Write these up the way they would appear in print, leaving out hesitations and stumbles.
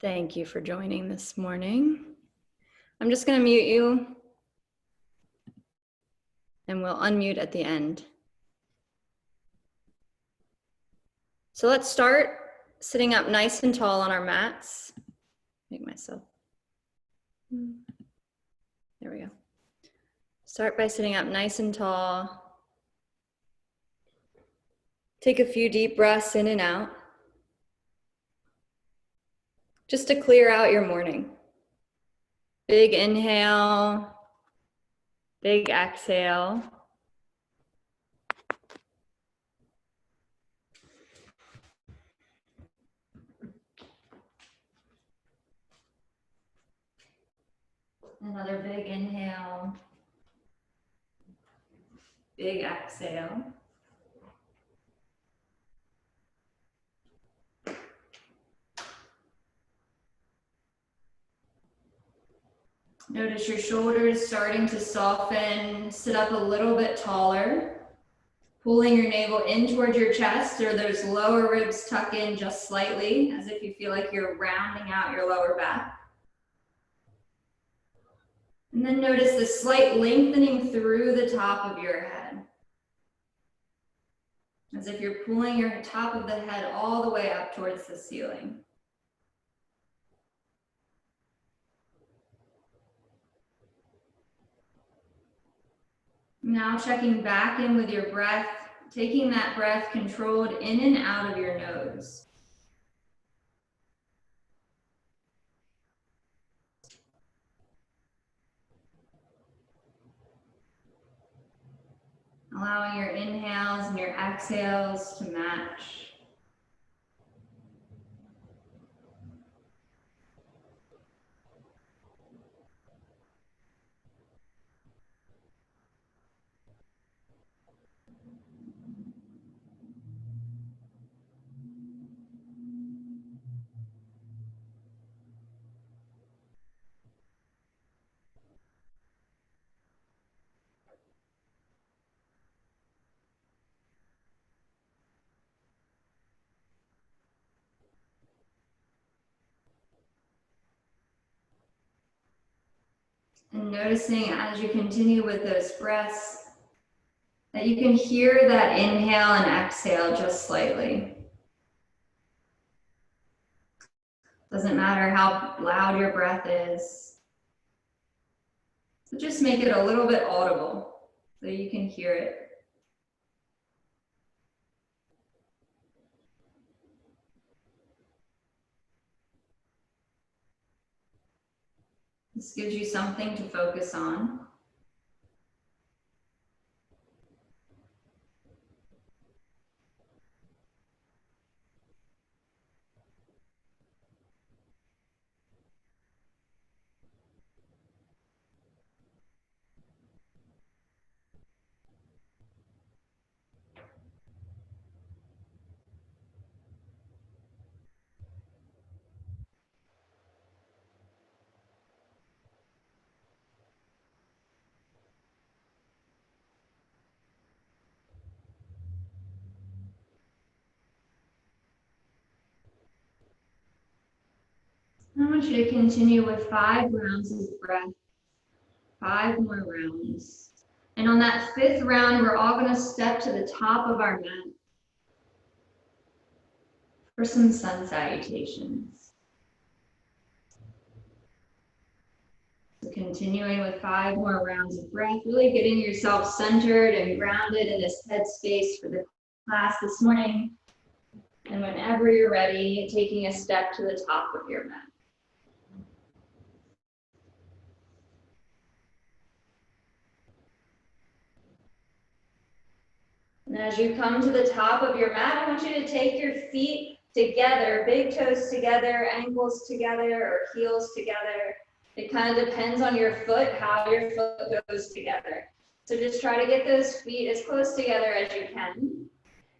Thank you for joining this morning. I'm just going to mute you and we'll unmute at the end. So let's start sitting up nice and tall on our mats. Make myself. There we go. Start by sitting up nice and tall. Take a few deep breaths in and out, just to clear out your morning. Big inhale, big exhale. Another big inhale, big exhale. Notice your shoulders starting to soften. Sit up a little bit taller, pulling your navel in towards your chest, or those lower ribs tuck in just slightly, as if you feel like you're rounding out your lower back. And then notice the slight lengthening through the top of your head, as if you're pulling your top of the head all the way up towards the ceiling. Now checking back in with your breath, taking that breath controlled in and out of your nose. Allowing your inhales and your exhales to match. And noticing as you continue with those breaths, that you can hear that inhale and exhale just slightly. Doesn't matter how loud your breath is. So just make it a little bit audible so you can hear it. This gives you something to focus on. I want you to continue with 5 rounds of breath, 5 more rounds. And on that 5th round, we're all going to step to the top of our mat for some sun salutations. So continuing with 5 more rounds of breath, really getting yourself centered and grounded in this headspace for the class this morning. And whenever you're ready, taking a step to the top of your mat. And as you come to the top of your mat, I want you to take your feet together, big toes together, ankles together, or heels together. It kind of depends on your foot, how your foot goes together. So just try to get those feet as close together as you can.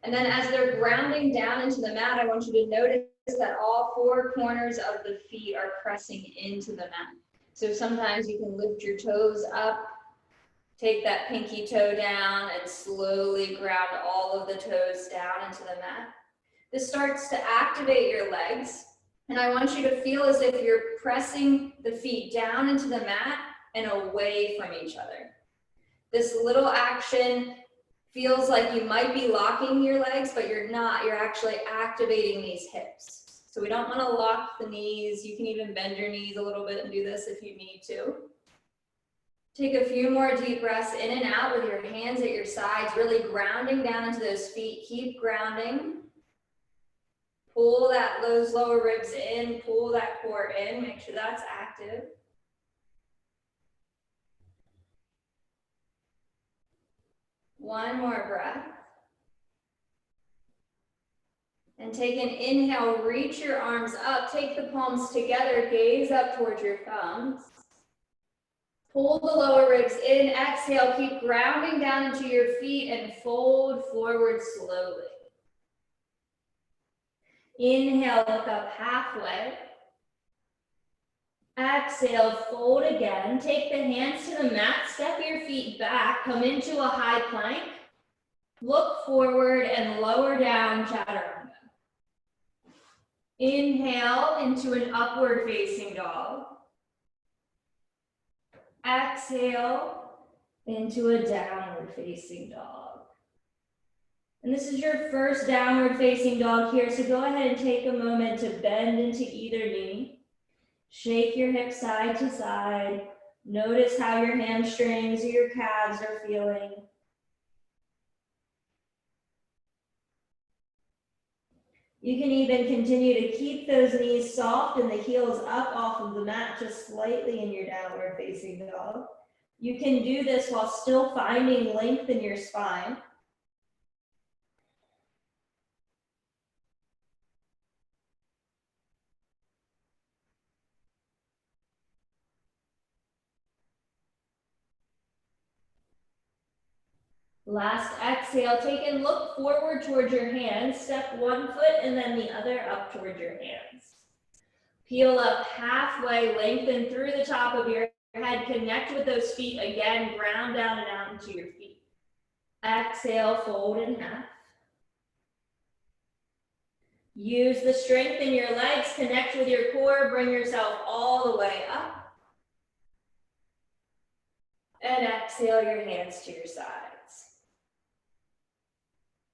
And then as they're grounding down into the mat, I want you to notice that all 4 corners of the feet are pressing into the mat. So sometimes you can lift your toes up, take that pinky toe down, and slowly ground all of the toes down into the mat. This starts to activate your legs. And I want you to feel as if you're pressing the feet down into the mat and away from each other. This little action feels like you might be locking your legs, but you're not. You're actually activating these hips. So we don't want to lock the knees. You can even bend your knees a little bit and do this if you need to. Take a few more deep breaths in and out with your hands at your sides, really grounding down into those feet. Keep grounding. Pull those lower ribs in, pull that core in, make sure that's active. One more breath. And take an inhale, reach your arms up, take the palms together, gaze up towards your thumbs. Pull the lower ribs in, exhale, keep grounding down into your feet and fold forward slowly. Inhale, look up halfway. Exhale, fold again. Take the hands to the mat, step your feet back, come into a high plank. Look forward and lower down, chaturanga. Inhale into an upward facing dog. Exhale into a downward facing dog. And this is your first downward facing dog here, so go ahead and take a moment to bend into either knee. Shake your hips side to side. Notice how your hamstrings or your calves are feeling. You can even continue to keep those knees soft and the heels up off of the mat just slightly in your downward facing dog. You can do this while still finding length in your spine. Last exhale, take and look forward towards your hands. Step one foot and then the other up towards your hands. Peel up halfway, lengthen through the top of your head. Connect with those feet again. Ground down and out into your feet. Exhale, fold in half. Use the strength in your legs. Connect with your core. Bring yourself all the way up. And exhale your hands to your sides.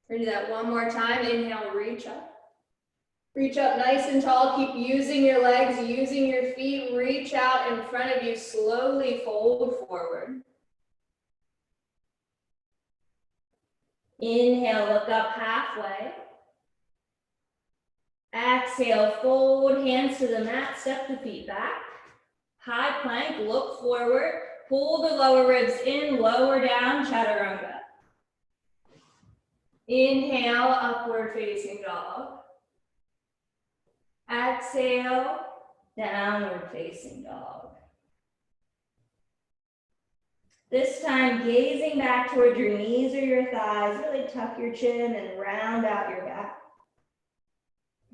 We're gonna do that one more time. Inhale, reach up. Reach up nice and tall. Keep using your legs, using your feet. Reach out in front of you. Slowly fold forward. Inhale, look up halfway. Exhale, fold, hands to the mat, step the feet back. High plank, look forward. Pull the lower ribs in, lower down, chaturanga. Inhale, upward facing dog. Exhale, downward facing dog. This time, gazing back toward your knees or your thighs, really tuck your chin and round out your back.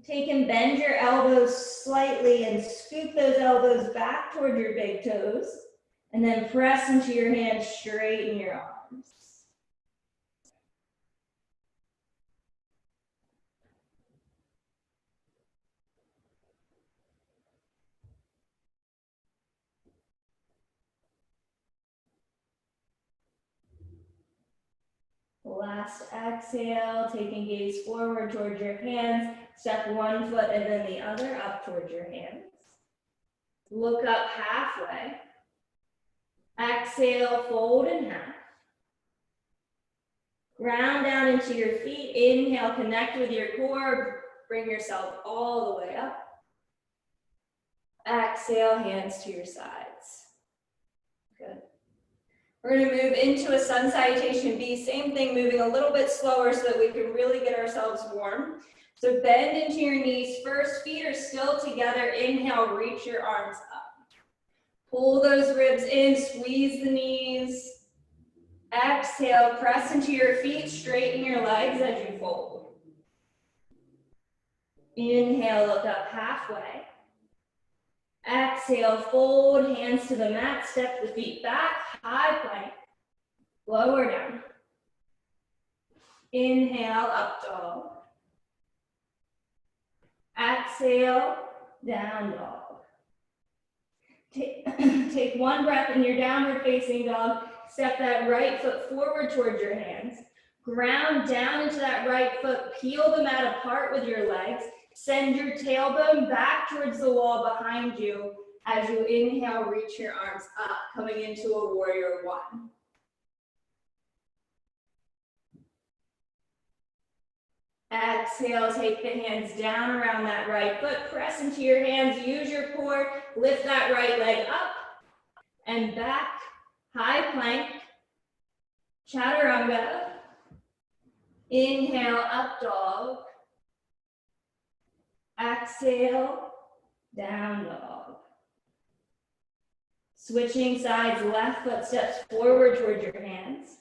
Take and bend your elbows slightly and scoop those elbows back toward your big toes. And then press into your hands, straighten your arms. Last exhale, take and gaze forward towards your hands. Step one foot and then the other up towards your hands. Look up halfway. Exhale, fold in half. Ground down into your feet. Inhale, connect with your core. Bring yourself all the way up. Exhale, hands to your sides. Good. We're going to move into a sun salutation B. Same thing, moving a little bit slower so that we can really get ourselves warm. So bend into your knees first. Feet are still together. Inhale, reach your arms up. Pull those ribs in, squeeze the knees. Exhale, press into your feet, straighten your legs as you fold. Inhale, look up halfway. Exhale, fold, hands to the mat, step the feet back, high plank, lower down. Inhale, up dog. Exhale, down dog. Take one breath in your downward facing dog. Step that right foot forward towards your hands. Ground down into that right foot. Peel the mat apart with your legs. Send your tailbone back towards the wall behind you. As you inhale, reach your arms up, coming into a warrior one. Exhale, take the hands down around that right foot. Press into your hands, use your core. Lift that right leg up and back. High plank, chaturanga. Inhale, up dog. Exhale, down dog. Switching sides, left foot steps forward towards your hands.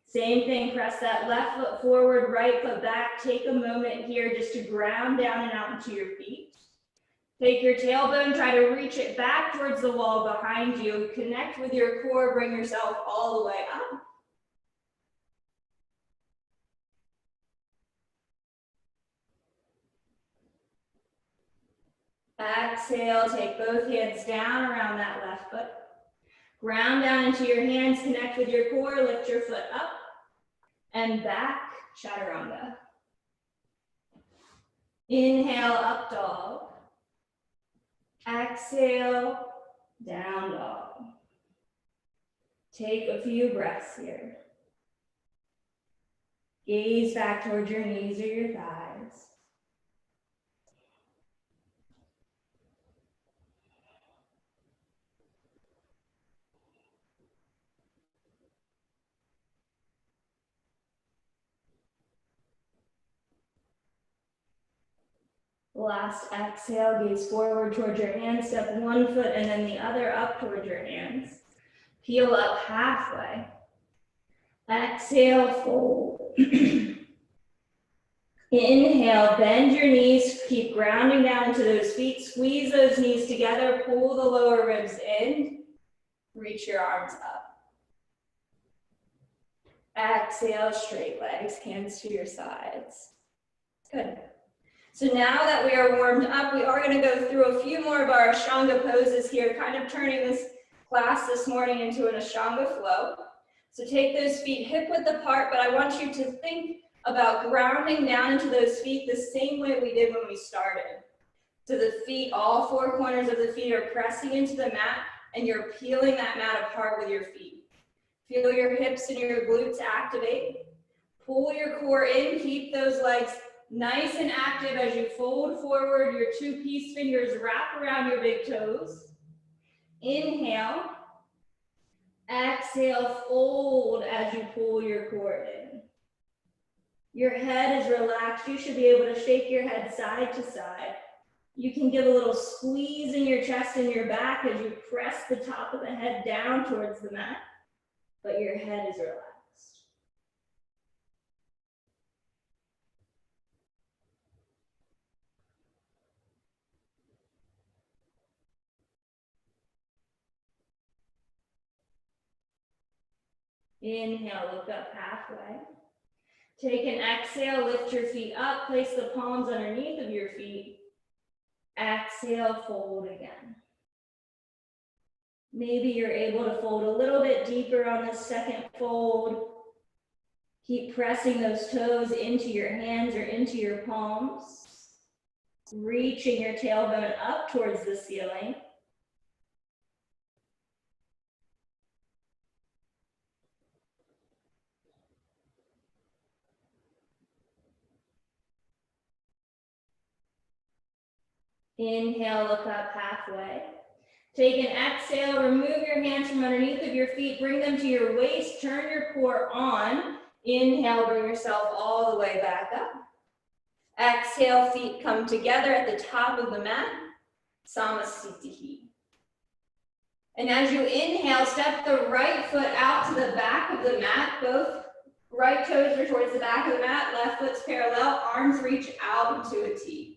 Same thing, press that left foot forward, right foot back. Take a moment here just to ground down and out into your feet. Take your tailbone, try to reach it back towards the wall behind you. Connect with your core, bring yourself all the way up. Exhale, take both hands down around that left foot. Ground down into your hands, connect with your core, lift your foot up and back, chaturanga. Inhale, up dog. Exhale, down dog. Take a few breaths here. Gaze back towards your knees or your thighs. Last exhale, gaze forward towards your hands, step one foot and then the other up towards your hands. Peel up halfway. Exhale, fold. Inhale, bend your knees, keep grounding down into those feet, squeeze those knees together, pull the lower ribs in, reach your arms up. Exhale, straight legs, hands to your sides. Good. So now that we are warmed up, we are going to go through a few more of our Ashtanga poses here, kind of turning this class this morning into an Ashtanga flow. So take those feet hip width apart, but I want you to think about grounding down into those feet the same way we did when we started. So the feet, all four corners of the feet are pressing into the mat, and you're peeling that mat apart with your feet. Feel your hips and your glutes activate. Pull your core in, keep those legs nice and active as you fold forward. Your two peace fingers wrap around your big toes. Inhale. Exhale, fold as you pull your core in. Your head is relaxed. You should be able to shake your head side to side. You can give a little squeeze in your chest and your back as you press the top of the head down towards the mat, but your head is relaxed. Inhale, look up halfway. Take an exhale, lift your feet up, place the palms underneath of your feet. Exhale, fold again. Maybe you're able to fold a little bit deeper on the second fold. Keep pressing those toes into your hands or into your palms. Reaching your tailbone up towards the ceiling. Inhale, look up halfway. Take an exhale, remove your hands from underneath of your feet, bring them to your waist, turn your core on. Inhale, bring yourself all the way back up. Exhale, feet come together at the top of the mat, Samasthiti. And as you inhale, step the right foot out to the back of the mat. Both right toes are towards the back of the mat, left foot's parallel, arms reach out into a T.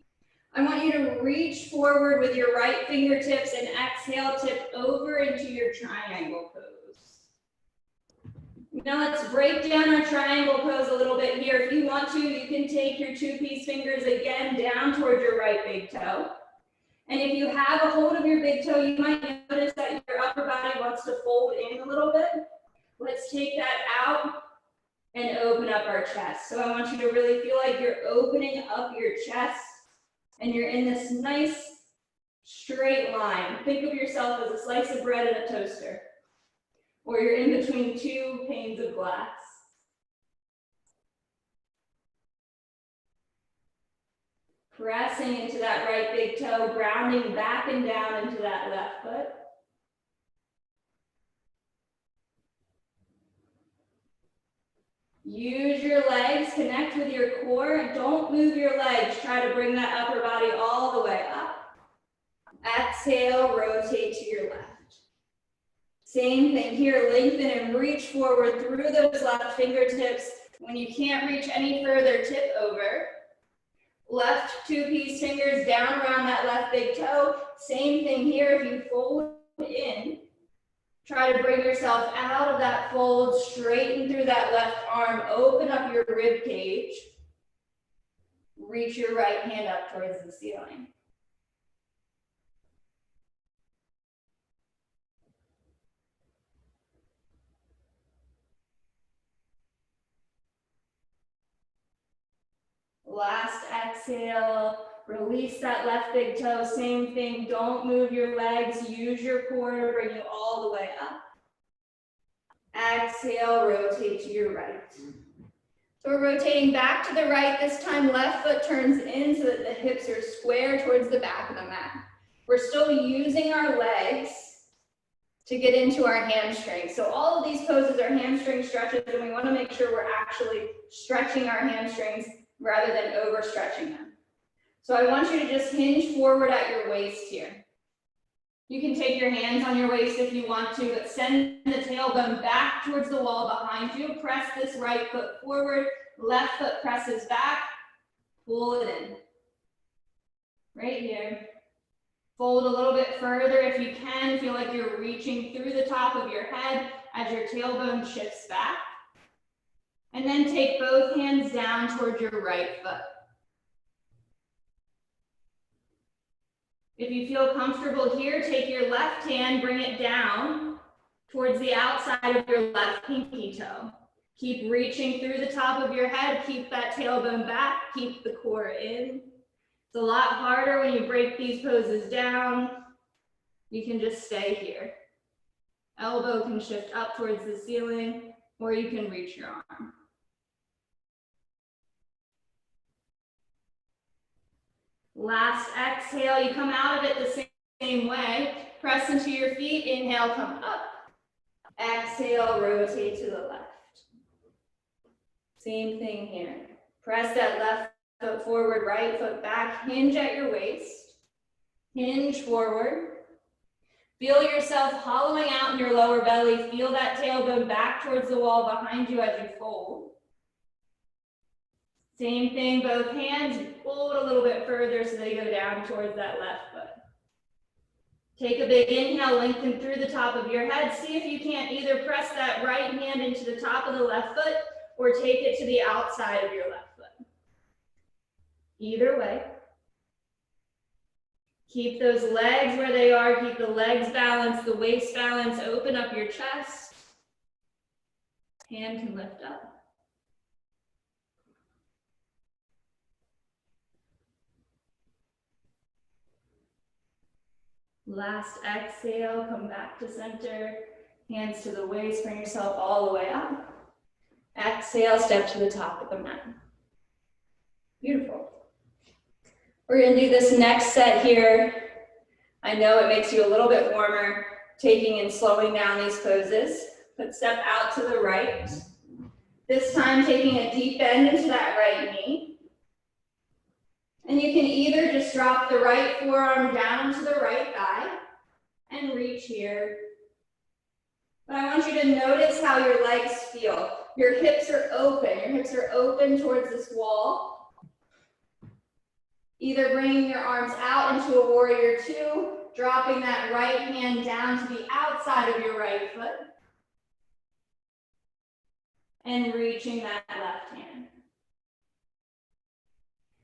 I want you to reach forward with your right fingertips and exhale, tip over into your triangle pose. Now let's break down our triangle pose a little bit here. If you want to, you can take your two peace fingers again down towards your right big toe. And if you have a hold of your big toe, you might notice that your upper body wants to fold in a little bit. Let's take that out and open up our chest. So I want you to really feel like you're opening up your chest and you're in this nice straight line. Think of yourself as a slice of bread in a toaster, or you're in between two panes of glass. Pressing into that right big toe, grounding back and down into that left foot. Use your legs, connect with your core. Don't move your legs. Try to bring that upper body all the way up. Exhale, rotate to your left. Same thing here, lengthen and reach forward through those left fingertips. When you can't reach any further, tip over. Left two-piece fingers down around that left big toe. Same thing here, if you fold in, try to bring yourself out of that fold, straighten through that left arm, open up your rib cage. Reach your right hand up towards the ceiling. Last exhale, release that left big toe, same thing, don't move your legs, use your core to bring you all the way up. Exhale, rotate to your right. So we're rotating back to the right, this time left foot turns in so that the hips are square towards the back of the mat. We're still using our legs to get into our hamstrings. So all of these poses are hamstring stretches, and we want to make sure we're actually stretching our hamstrings rather than overstretching them. So I want you to just hinge forward at your waist here. You can take your hands on your waist if you want to, but send the tailbone back towards the wall behind you. Press this right foot forward, left foot presses back, pull it in. Right here. Fold a little bit further if you can. Feel like you're reaching through the top of your head as your tailbone shifts back. And then take both hands down towards your right foot. If you feel comfortable here, take your left hand, bring it down towards the outside of your left pinky toe. Keep reaching through the top of your head, keep that tailbone back, keep the core in. It's a lot harder when you break these poses down. You can just stay here. Elbow can shift up towards the ceiling, or you can reach your arm. Last exhale, you come out of it the same way. Press into your feet, inhale, come up. Exhale, rotate to the left. Same thing here. Press that left foot forward, right foot back, hinge at your waist. Hinge forward. Feel yourself hollowing out in your lower belly. Feel that tailbone back towards the wall behind you as you fold. Same thing, both hands, fold a little bit further so they go down towards that left foot. Take a big inhale, lengthen through the top of your head. See if you can't either press that right hand into the top of the left foot or take it to the outside of your left foot. Either way. Keep those legs where they are, keep the legs balanced, the waist balanced, open up your chest. Hand can lift up. Last exhale, come back to center, hands to the waist, bring yourself all the way up. Exhale, step to the top of the mat. Beautiful. We're gonna do this next set here. I know it makes you a little bit warmer, taking and slowing down these poses, but step out to the right. This time taking a deep bend into that right knee. And you can either just drop the right forearm down to the right thigh and reach here. But I want you to notice how your legs feel. Your hips are open. Your hips are open towards this wall. Either bringing your arms out into a warrior two, dropping that right hand down to the outside of your right foot, and reaching that left hand.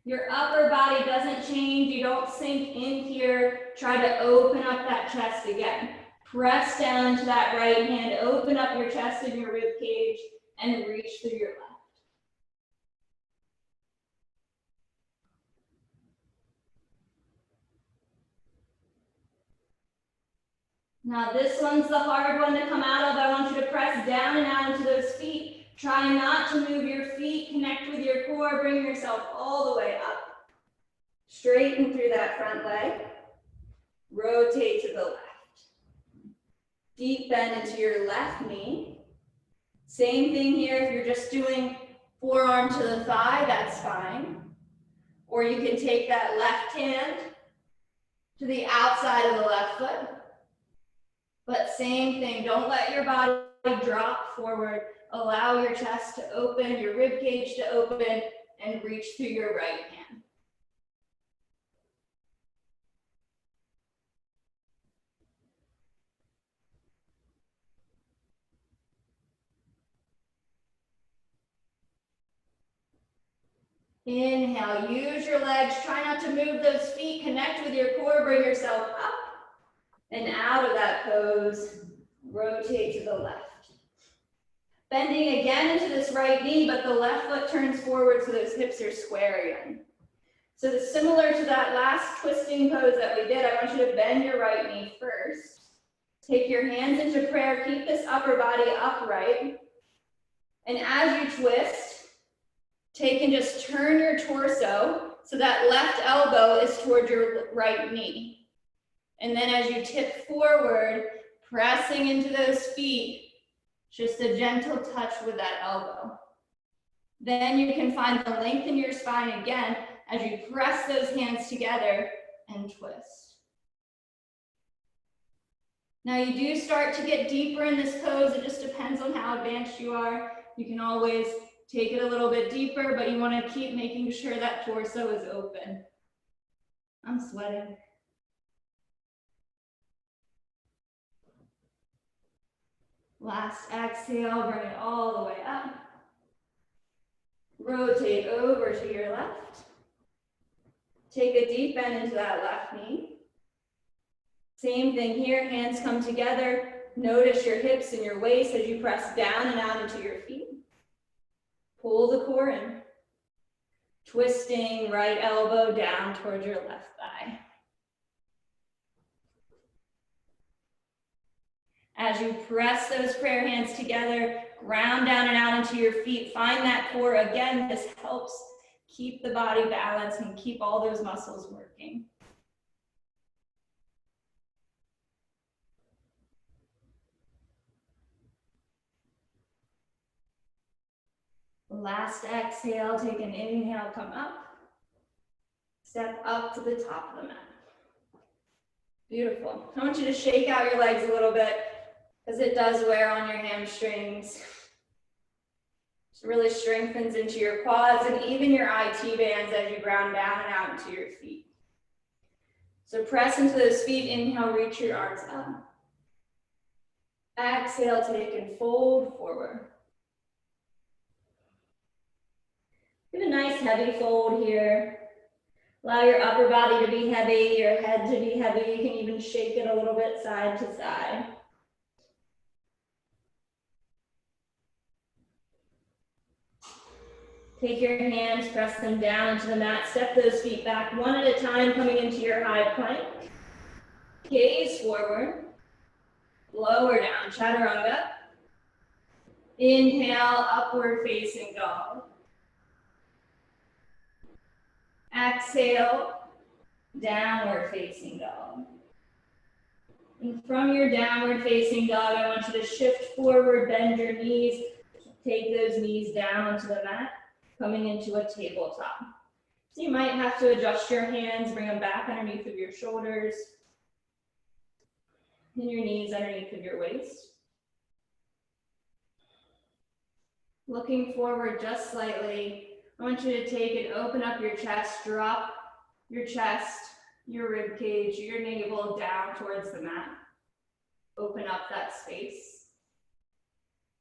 Your upper body doesn't change. You don't sink in here. Try to open up that chest again. Press down into that right hand. Open up your chest and your rib cage and reach through your left. Now this one's the hard one to come out of. I want you to press down and out into those feet. Try not to move your feet. Connect with your core. Bring yourself all the way up. Straighten through that front leg. Rotate to the left. Deep bend into your left knee. Same thing here. If you're just doing forearm to the thigh, that's fine. Or you can take that left hand to the outside of the left foot. But same thing, don't let your body drop forward. Allow your chest to open, your rib cage to open, and reach through your right hand. Inhale, use your legs. Try not to move those feet. Connect with your core, bring yourself up and out of that pose. Rotate to the left. Bending again into this right knee, but the left foot turns forward so those hips are square again. So similar to that last twisting pose that we did, I want you to bend your right knee first. Take your hands into prayer. Keep this upper body upright. And as you twist, take and just turn your torso so that left elbow is toward your right knee. And then as you tip forward, pressing into those feet, just a gentle touch with that elbow. Then you can find the length in your spine again as you press those hands together and twist. Now you do start to get deeper in this pose. It just depends on how advanced you are. You can always take it a little bit deeper, but you want to keep making sure that torso is open. I'm sweating. Last exhale, bring it all the way up. Rotate over to your left. Take a deep bend into that left knee. Same thing here, hands come together. Notice your hips and your waist as you press down and out into your feet. Pull the core in. Twisting right elbow down towards your left thigh. As you press those prayer hands together, ground down and out into your feet. Find that core again. This helps keep the body balanced and keep all those muscles working. Last exhale, take an inhale, come up. Step up to the top of the mat. Beautiful. I want you to shake out your legs a little bit because it does wear on your hamstrings. It really strengthens into your quads and even your IT bands as you ground down and out into your feet. So press into those feet. Inhale, reach your arms up. Exhale, take and fold forward. Give a nice heavy fold here. Allow your upper body to be heavy, your head to be heavy. You can even shake it a little bit side to side. Take your hands, press them down into the mat. Step those feet back one at a time, coming into your high plank. Gaze forward. Lower down, chaturanga. Inhale, upward facing dog. Exhale, downward facing dog. And from your downward facing dog, I want you to shift forward, bend your knees, take those knees down to the mat, coming into a tabletop. So you might have to adjust your hands, bring them back underneath of your shoulders, and your knees underneath of your waist. Looking forward just slightly, I want you to take and open up your chest, drop your chest, your rib cage, your navel down towards the mat. Open up that space.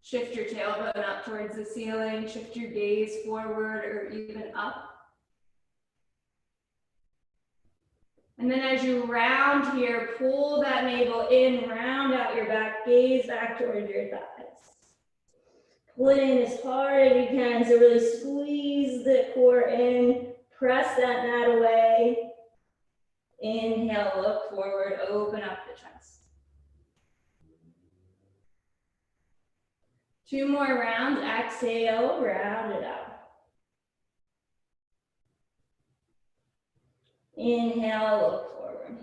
Shift your tailbone up towards the ceiling, shift your gaze forward or even up. And then as you round here, pull that navel in, round out your back, gaze back towards your thighs. Pull it in as hard as you can, so really squeeze the core in, press that mat away. Inhale, look forward, open up the chest. 2 more rounds, exhale, round it out. Inhale, look forward.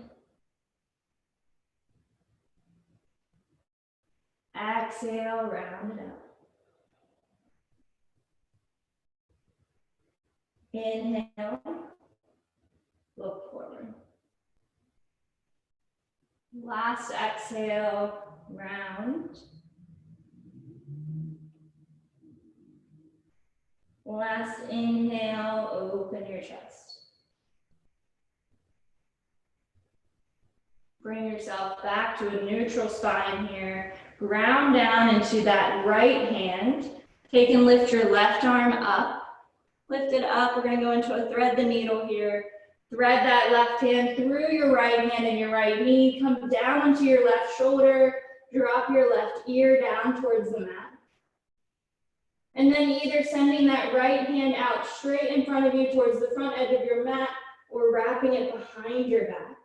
Exhale, round it out. Inhale, look forward. Last exhale, round. Last inhale, open your chest. Bring yourself back to a neutral spine here. Ground down into that right hand. Take and lift your left arm up. Lift it up. We're going to go into a thread the needle here. Thread that left hand through your right hand and your right knee. Come down onto your left shoulder. Drop your left ear down towards the mat. And then either sending that right hand out straight in front of you towards the front edge of your mat or wrapping it behind your back.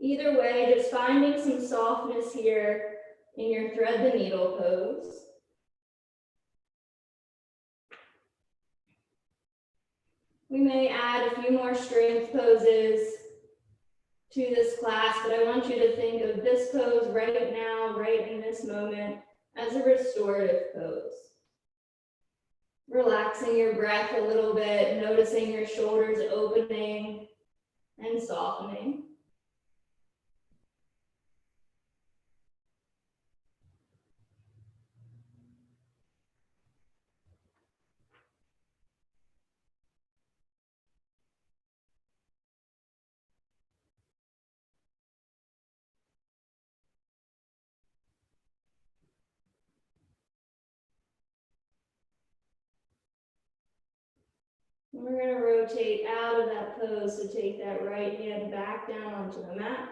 Either way, just finding some softness here in your thread the needle pose. We may add a few more strength poses to this class, but I want you to think of this pose right now, right in this moment, as a restorative pose. Relaxing your breath a little bit, noticing your shoulders opening and softening. We're going to rotate out of that pose to take that right hand back down onto the mat.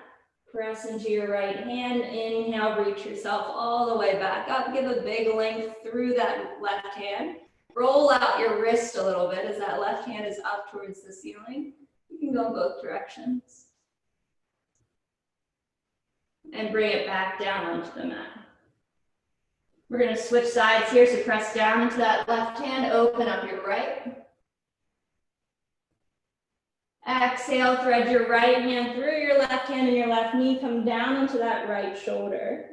Press into your right hand. Inhale, reach yourself all the way back up. Give a big length through that left hand. Roll out your wrist a little bit as that left hand is up towards the ceiling. You can go in both directions. And bring it back down onto the mat. We're going to switch sides here, so press down into that left hand, open up your right. Exhale, thread your right hand through your left hand and your left knee, come down into that right shoulder.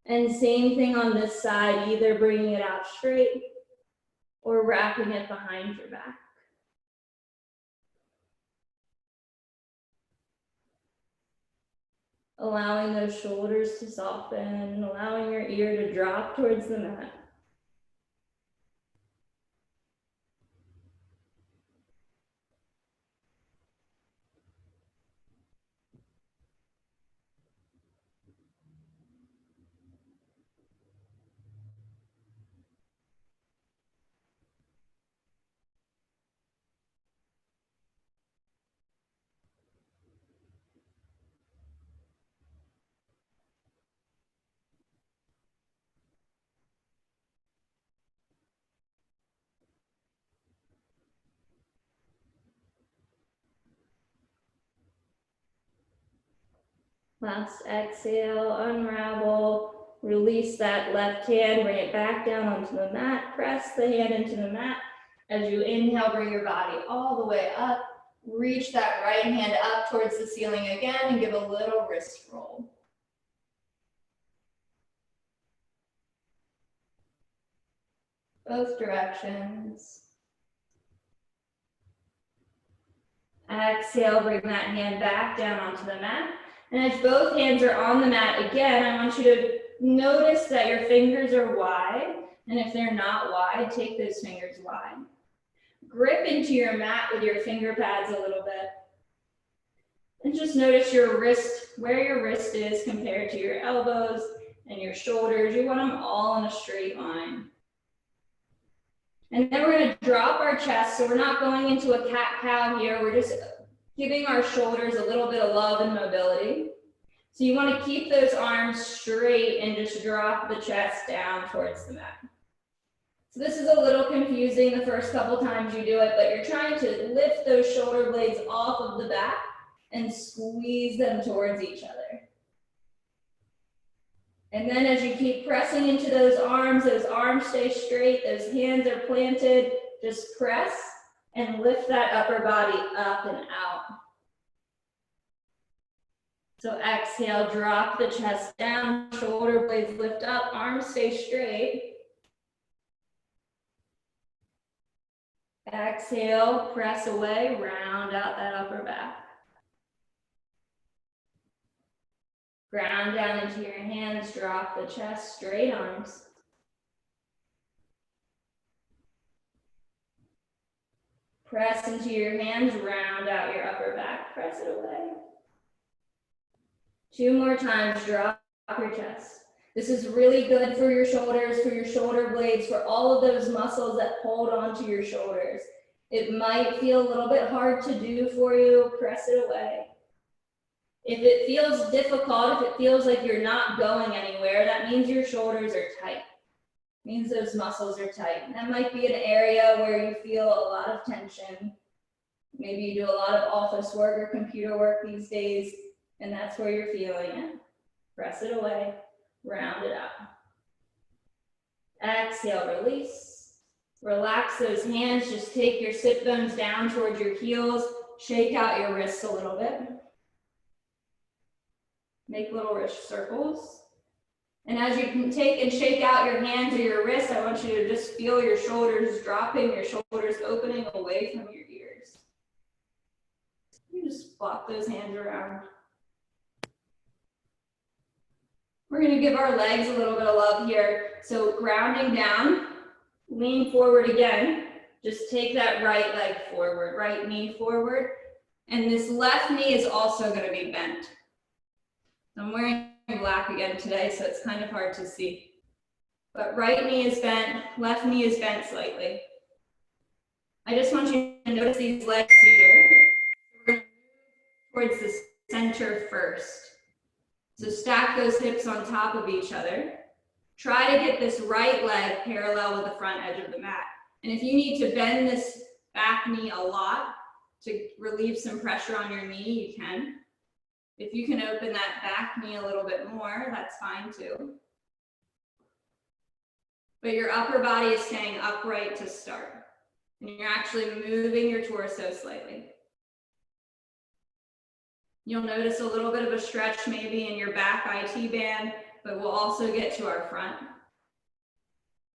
And same thing on this side, either bringing it out straight or wrapping it behind your back. Allowing those shoulders to soften, allowing your ear to drop towards the mat. Last exhale, unravel, release that left hand, bring it back down onto the mat, press the hand into the mat. As you inhale, bring your body all the way up, reach that right hand up towards the ceiling again and give a little wrist roll. Both directions. Exhale, bring that hand back down onto the mat. And as both hands are on the mat, again, I want you to notice that your fingers are wide. And if they're not wide, take those fingers wide. Grip into your mat with your finger pads a little bit. And just notice your wrist, where your wrist is compared to your elbows and your shoulders. You want them all in a straight line. And then we're going to drop our chest. So we're not going into a cat-cow here. We're just giving our shoulders a little bit of love and mobility. So you want to keep those arms straight and just drop the chest down towards the mat. So this is a little confusing the first couple times you do it, but you're trying to lift those shoulder blades off of the back and squeeze them towards each other. And then as you keep pressing into those arms stay straight, those hands are planted, just press and lift that upper body up and out. So exhale, drop the chest down, shoulder blades lift up, arms stay straight. Exhale, press away, round out that upper back. Ground down into your hands, drop the chest, straight arms. Press into your hands, round out your upper back, press it away. 2 more times, drop your chest. This is really good for your shoulders, for your shoulder blades, for all of those muscles that hold onto your shoulders. It might feel a little bit hard to do for you, press it away. If it feels difficult, if it feels like you're not going anywhere, that means your shoulders are tight. It means those muscles are tight. And that might be an area where you feel a lot of tension. Maybe you do a lot of office work or computer work these days, and that's where you're feeling it. Press it away, round it out. Exhale, release. Relax those hands, just take your sit bones down towards your heels, shake out your wrists a little bit. Make little wrist circles. And as you can take and shake out your hands or your wrists, I want you to just feel your shoulders dropping, your shoulders opening away from your ears. You just flop those hands around. We're going to give our legs a little bit of love here. So grounding down, lean forward again. Just take that right leg forward, right knee forward. And this left knee is also going to be bent. I'm wearing black again today, so it's kind of hard to see. But right knee is bent, left knee is bent slightly. I just want you to notice these legs here. We're going to move towards the center first. So stack those hips on top of each other. Try to get this right leg parallel with the front edge of the mat. And if you need to bend this back knee a lot to relieve some pressure on your knee, you can. If you can open that back knee a little bit more, that's fine too. But your upper body is staying upright to start. And you're actually moving your torso slightly. You'll notice a little bit of a stretch maybe in your back IT band, but we'll also get to our front.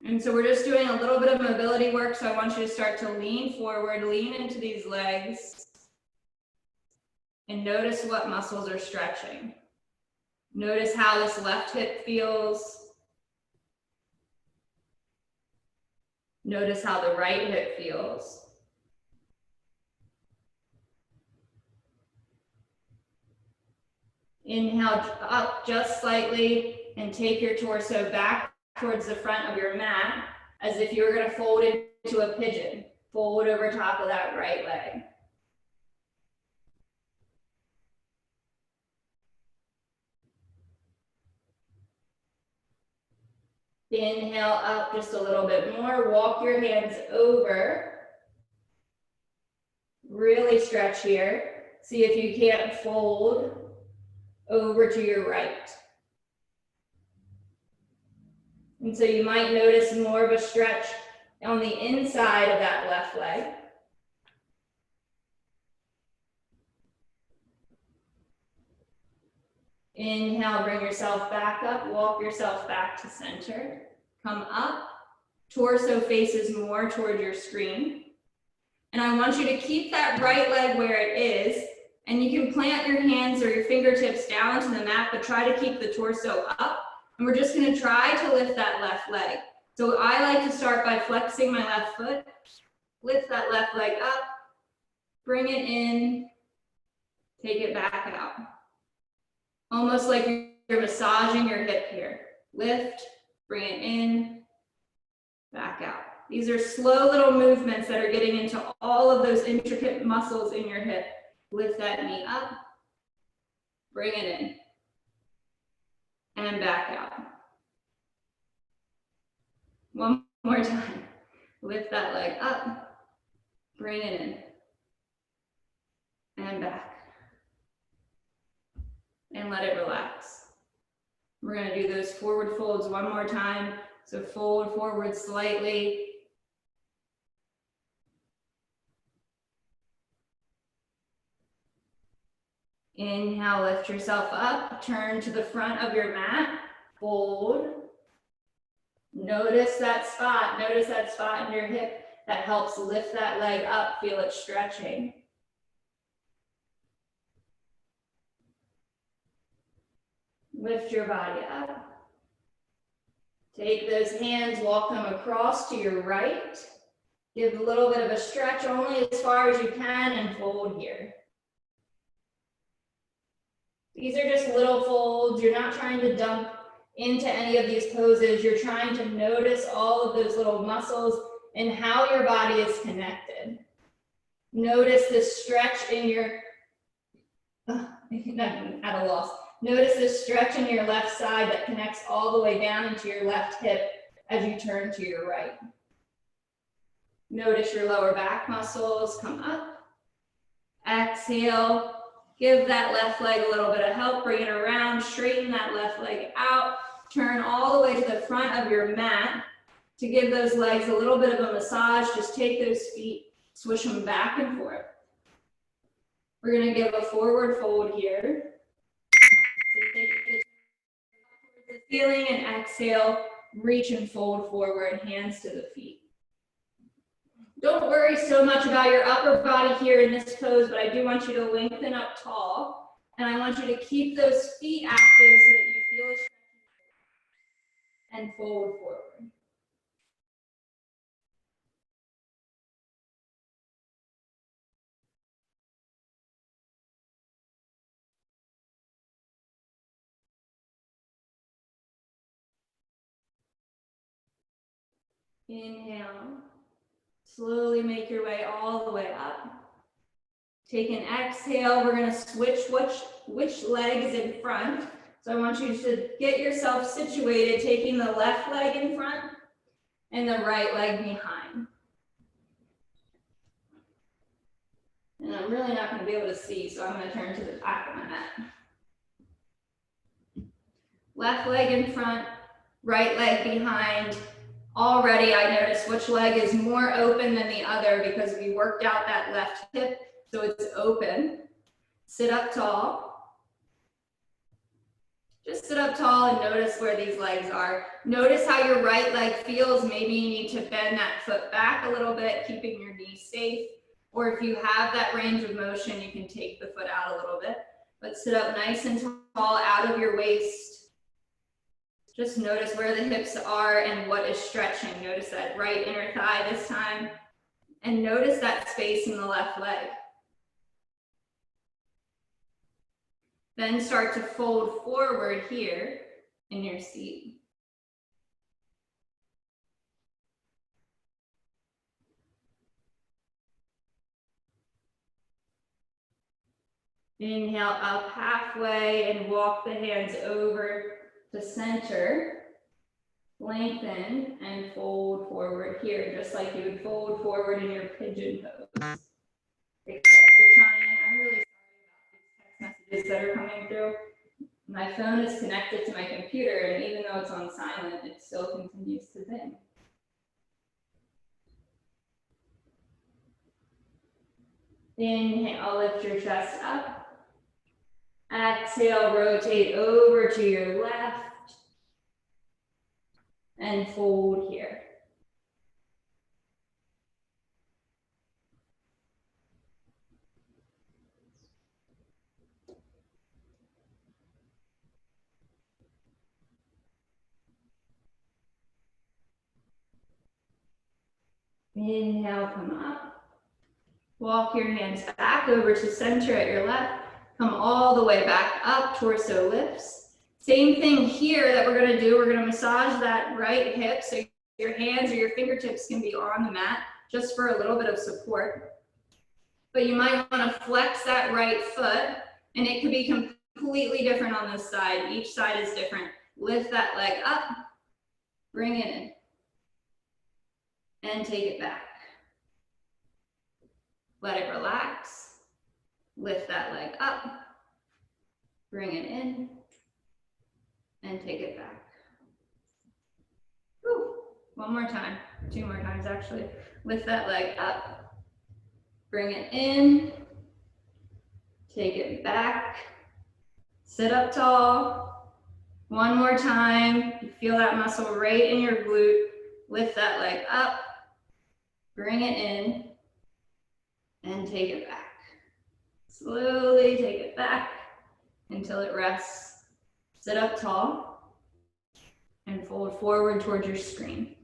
And so we're just doing a little bit of mobility work. So I want you to start to lean forward, lean into these legs. And notice what muscles are stretching. Notice how this left hip feels. Notice how the right hip feels. Inhale up just slightly and take your torso back towards the front of your mat as if you were going to fold into a pigeon. Fold over top of that right leg. Inhale up just a little bit more. Walk your hands over. Really stretch here. See if you can't fold over to your right. And so you might notice more of a stretch on the inside of that left leg. Inhale, bring yourself back up, walk yourself back to center. Come up, torso faces more toward your screen. And I want you to keep that right leg where it is, and you can plant your hands or your fingertips down to the mat, but try to keep the torso up. And we're just gonna try to lift that left leg. So I like to start by flexing my left foot, lift that left leg up, bring it in, take it back out. Almost like you're massaging your hip here. Lift, bring it in, back out. These are slow little movements that are getting into all of those intricate muscles in your hip. Lift that knee up, bring it in, and back out. One more time. Lift that leg up, bring it in, and back. And let it relax. We're gonna do those forward folds one more time. So fold forward slightly. Inhale, lift yourself up, turn to the front of your mat, fold. Notice that spot in your hip that helps lift that leg up, feel it stretching. Lift your body up. Take those hands, walk them across to your right. Give a little bit of a stretch, only as far as you can, and fold here. These are just little folds. You're not trying to dump into any of these poses. You're trying to notice all of those little muscles and how your body is connected. Notice this stretch in your, at a loss. Notice this stretch in your left side that connects all the way down into your left hip as you turn to your right. Notice your lower back muscles come up. Exhale. Give that left leg a little bit of help. Bring it around. Straighten that left leg out. Turn all the way to the front of your mat. To give those legs a little bit of a massage, just take those feet, swish them back and forth. We're going to give a forward fold here. So take the ceiling and exhale, reach and fold forward, hands to the feet. Don't worry so much about your upper body here in this pose, but I do want you to lengthen up tall, and I want you to keep those feet active so that you feel a stretch and fold forward. Inhale. Slowly make your way all the way up. Take an exhale. We're going to switch which leg is in front. So I want you to get yourself situated, taking the left leg in front and the right leg behind. And I'm really not going to be able to see, so I'm going to turn to the back of my mat. Left leg in front, right leg behind. Already I noticed which leg is more open than the other because we worked out that left hip, so it's open. Sit up tall. Just sit up tall and notice where these legs are. Notice how your right leg feels. Maybe you need to bend that foot back a little bit, keeping your knees safe. Or if you have that range of motion, you can take the foot out a little bit. But sit up nice and tall, out of your waist. Just notice where the hips are and what is stretching. Notice that right inner thigh this time. And notice that space in the left leg. Then start to fold forward here in your seat. Inhale up halfway and walk the hands over to center. Lengthen and fold forward here, just like you would fold forward in your pigeon pose. Except you're trying, I'm really sorry about these text messages that are coming through. My phone is connected to my computer, and even though it's on silent, it still continues to ding. Inhale, lift your chest up. Exhale, rotate over to your left. And fold here. Inhale, come up. Walk your hands back over to center at your left. Come all the way back up, torso lifts. Same thing here that we're going to do. We're going to massage that right hip so Your hands or your fingertips can be on the mat just for a little bit of support. But you might want to flex that right foot, and it could be completely different on this side. Each side is different. Lift that leg up, bring it in, and take it back. Let it relax. Lift that leg up, bring it in, and take it back. Whew. One more time, 2 more times actually. Lift that leg up, bring it in, take it back, sit up tall. One more time, you feel that muscle right in your glute. Lift that leg up, bring it in, and take it back. Slowly take it back until it rests. Sit up tall and fold forward towards your screen.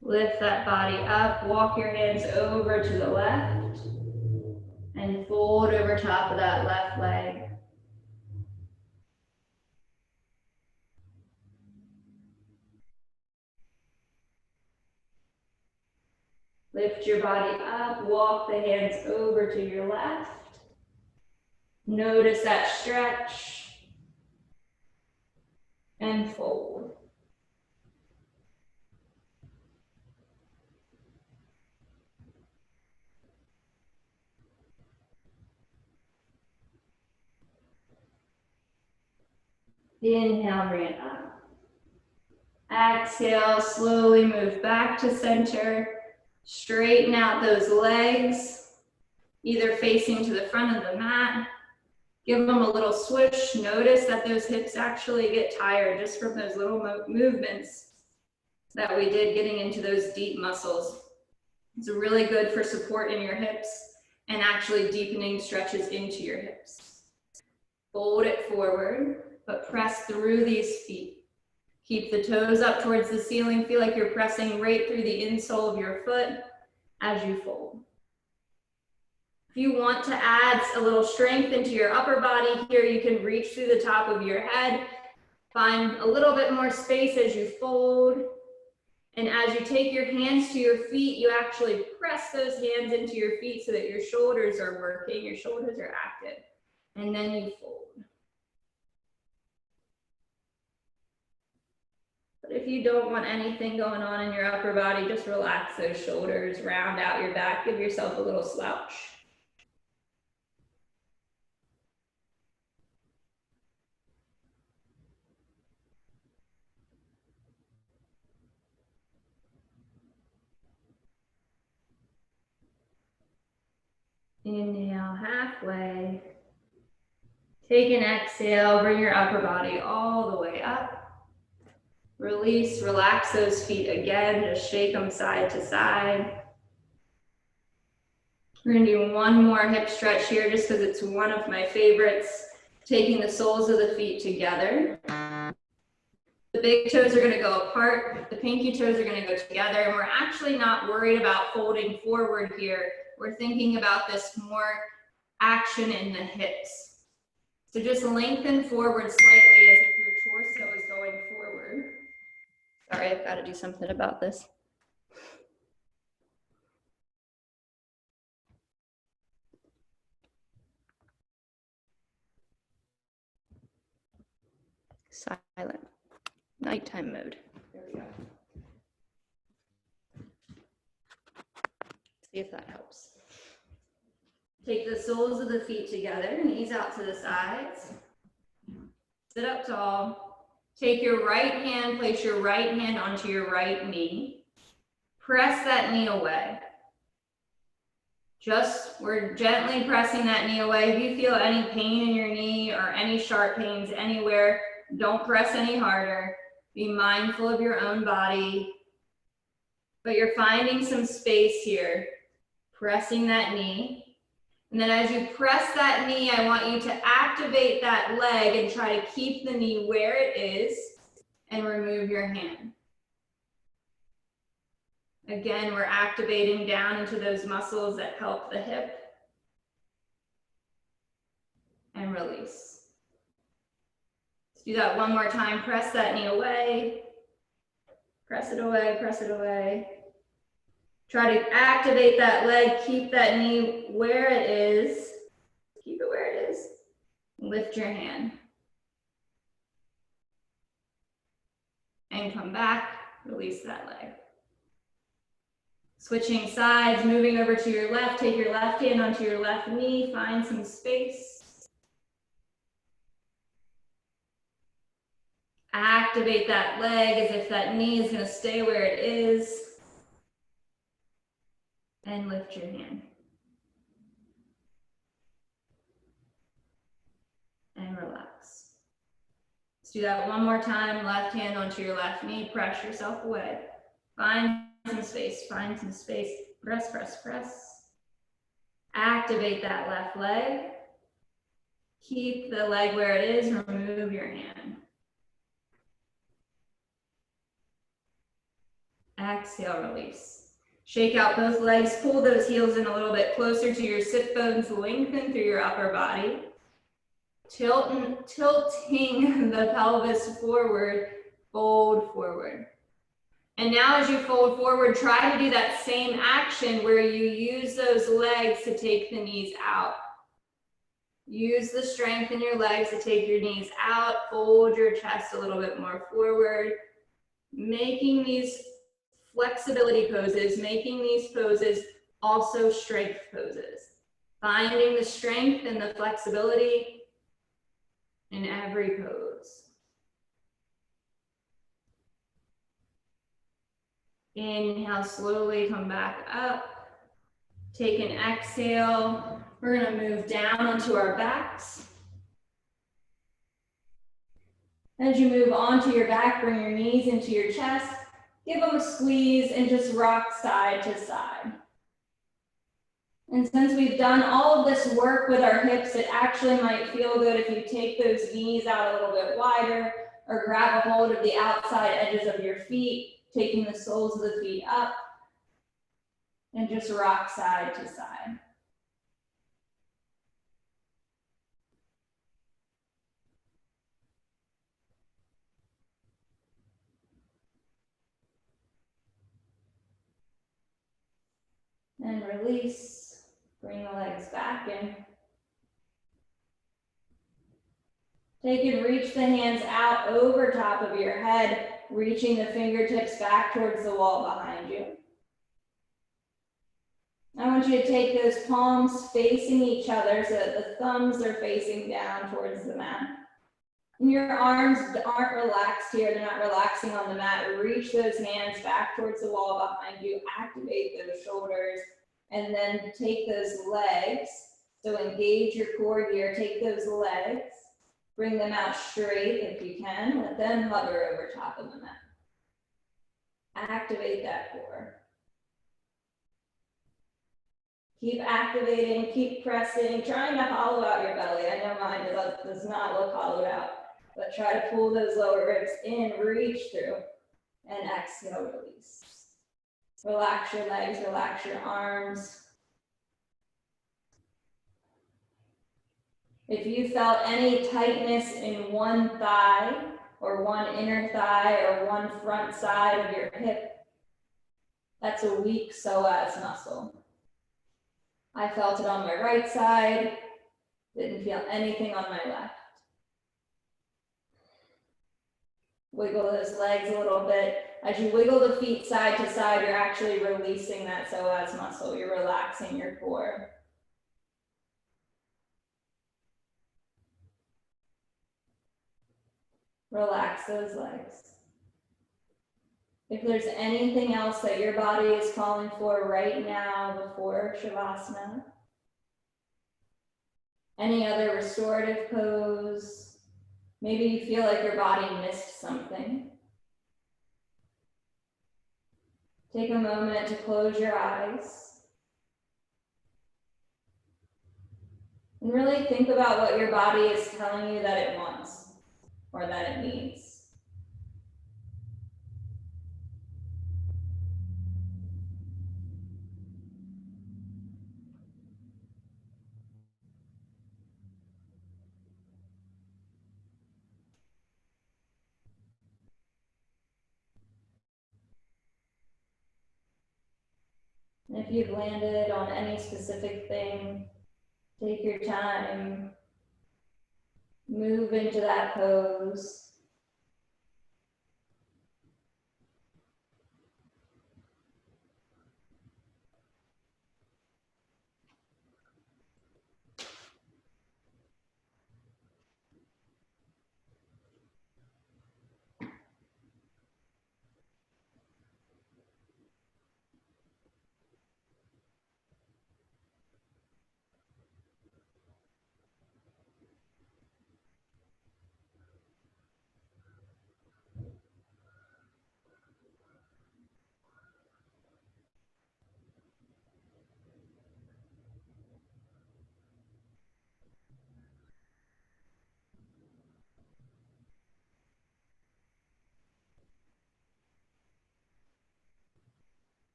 Lift that body up, walk your hands over to the left, and fold over top of that left leg. Lift your body up, walk the hands over to your left. Notice that stretch, and fold. Inhale, bring it up. Exhale, slowly move back to center. Straighten out those legs, either facing to the front of the mat. Give them a little switch. Notice that those hips actually get tired just from those little movements that we did getting into those deep muscles. It's really good for support in your hips and actually deepening stretches into your hips. Fold it forward, but press through these feet. Keep the toes up towards the ceiling. Feel like you're pressing right through the insole of your foot as you fold. If you want to add a little strength into your upper body here, you can reach through the top of your head. Find a little bit more space as you fold. And as you take your hands to your feet, you actually press those hands into your feet so that your shoulders are working, your shoulders are active. And then you fold. But if you don't want anything going on in your upper body, just relax those shoulders, round out your back, give yourself a little slouch. Inhale halfway. Take an exhale, bring your upper body all the way up. Release, relax those feet again, just shake them side to side. We're gonna do one more hip stretch here just because it's one of my favorites. Taking the soles of the feet together. The big toes are gonna go apart, the pinky toes are gonna go together, and we're actually not worried about folding forward here. We're thinking about this more action in the hips. So just lengthen forward slightly as if your torso is going forward. Sorry, I've got to do something about this. Silent. Nighttime mode. There we go. See if that helps. Take the soles of the feet together, knees out to the sides. Sit up tall. Take your right hand, place your right hand onto your right knee. Press that knee away. We're gently pressing that knee away. If you feel any pain in your knee or any sharp pains anywhere, don't press any harder. Be mindful of your own body. But you're finding some space here, pressing that knee. And then as you press that knee, I want you to activate that leg and try to keep the knee where it is and remove your hand. Again, we're activating down into those muscles that help the hip. And release. Let's do that one more time. Press that knee away. Press it away, press it away. Try to activate that leg. Keep that knee where it is. Keep it where it is. Lift your hand. And come back. Release that leg. Switching sides, moving over to your left. Take your left hand onto your left knee. Find some space. Activate that leg as if that knee is going to stay where it is. And lift your hand. And relax. Let's do that one more time. Left hand onto your left knee. Press yourself away. Find some space. Find some space. Press, press, press. Activate that left leg. Keep the leg where it is. Remove your hand. Exhale, release. Shake out both legs. Pull those heels in a little bit closer to your sit bones. Lengthen through your upper body. Tilting the pelvis forward. Fold forward. And now as you fold forward, try to do that same action where you use those legs to take the knees out. Use the strength in your legs to take your knees out. Fold your chest a little bit more forward. Making these flexibility poses, making these poses also strength poses. Finding the strength and the flexibility in every pose. Inhale, slowly come back up. Take an exhale. We're gonna move down onto our backs. As you move onto your back, bring your knees into your chest. Give them a squeeze and just rock side to side. And since we've done all of this work with our hips, it actually might feel good if you take those knees out a little bit wider or grab a hold of the outside edges of your feet, taking the soles of the feet up and just rock side to side. And release, bring the legs back in. Take and reach the hands out over top of your head, reaching the fingertips back towards the wall behind you. I want you to take those palms facing each other so that the thumbs are facing down towards the mat. And your arms aren't relaxed here, they're not relaxing on the mat. Reach those hands back towards the wall behind you, activate those shoulders, and then take those legs. So engage your core here, take those legs, bring them out straight if you can, let them hover over top of the mat. Activate that core. Keep activating, keep pressing, trying to hollow out your belly. I know mine does not look hollowed out, but try to pull those lower ribs in, reach through, and exhale, release. Relax your legs, relax your arms. If you felt any tightness in one thigh, or one inner thigh, or one front side of your hip, that's a weak psoas muscle. I felt it on my right side, didn't feel anything on my left. Wiggle those legs a little bit. As you wiggle the feet side to side, you're actually releasing that psoas muscle. You're relaxing your core. Relax those legs. If there's anything else that your body is calling for right now before Shavasana, any other restorative pose, maybe you feel like your body missed something. Take a moment to close your eyes and really think about what your body is telling you that it wants or that it needs. And if you've landed on any specific thing, take your time, move into that pose.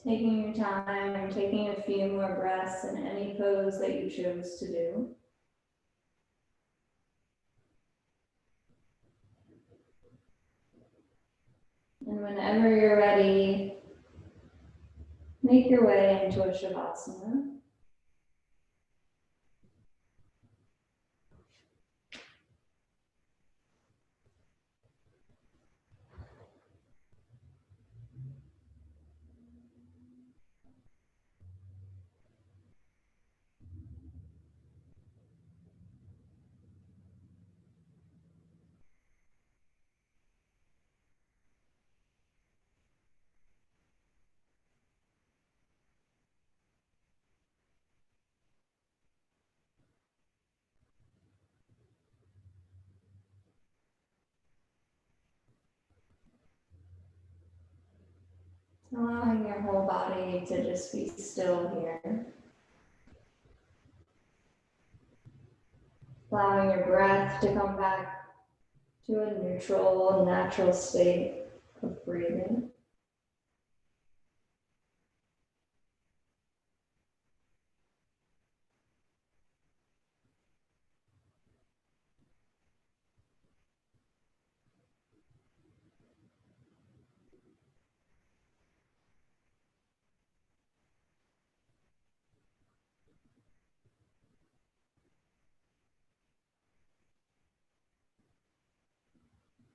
Taking your time and taking a few more breaths in any pose that you chose to do. And whenever you're ready, make your way into a Shavasana. Allowing your whole body to just be still here. Allowing your breath to come back to a neutral, natural state of breathing.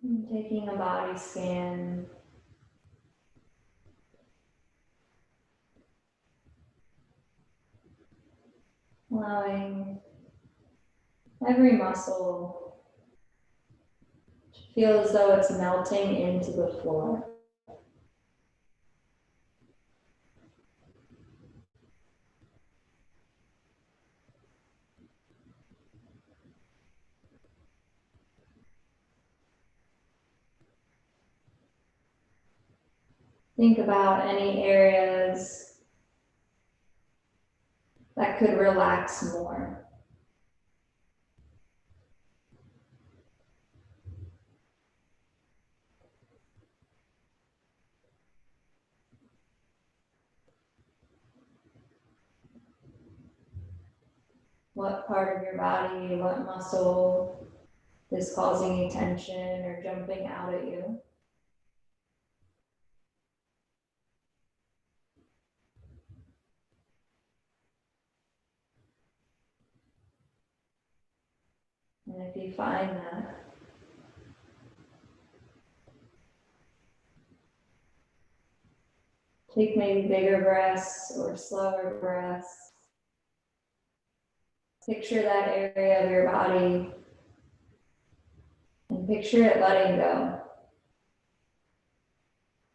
And taking a body scan. Allowing every muscle to feel as though it's melting into the floor. Think about any areas that could relax more. What part of your body, what muscle is causing you tension or jumping out at you? And if you find that, take maybe bigger breaths or slower breaths. Picture that area of your body and picture it letting go.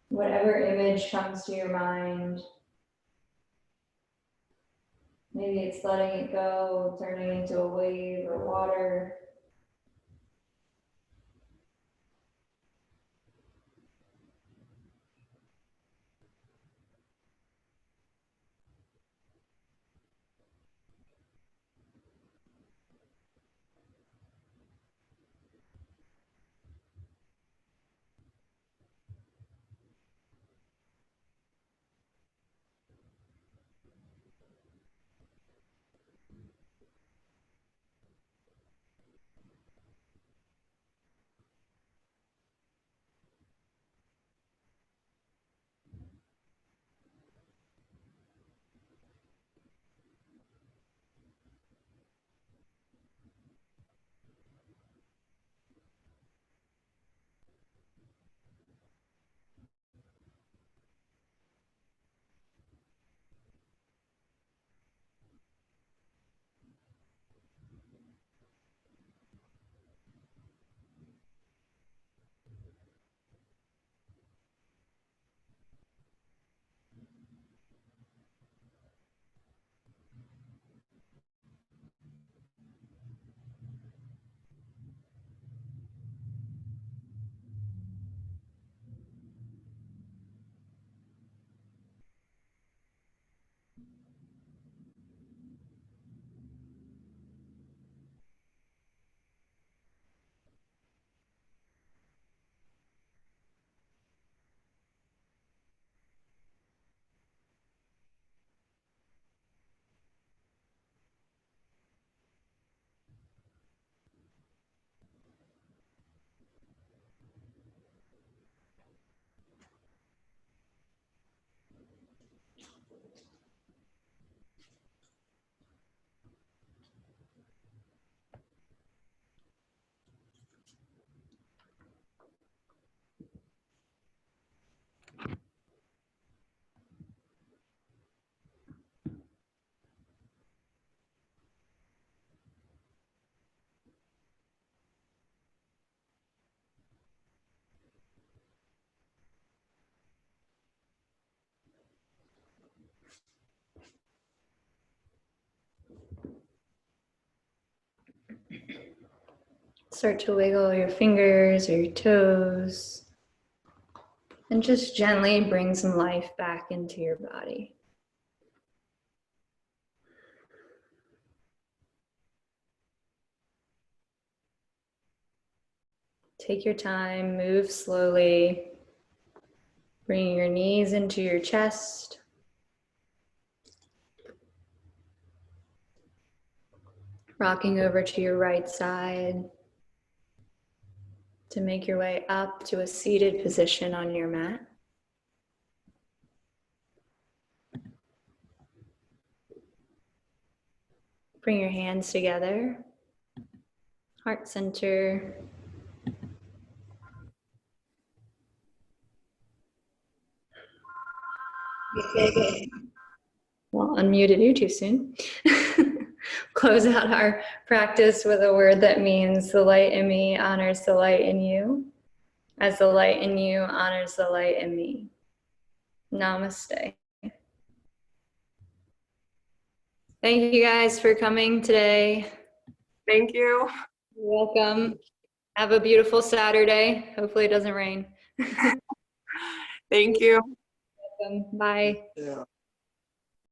Whatever image comes to your mind, maybe it's letting it go, turning into a wave or water. Start to wiggle your fingers or your toes, and just gently bring some life back into your body. Take your time, move slowly, bringing your knees into your chest. Rocking over to your right side to make your way up to a seated position on your mat. Bring your hands together, heart center. Well, unmuted you too soon. Close out our practice with a word that means the light in me honors the light in you, as the light in you honors the light in me. Namaste. Thank you guys for coming today. Thank you. You're welcome. Have a beautiful Saturday. Hopefully it doesn't rain. Thank you. Bye. Yeah.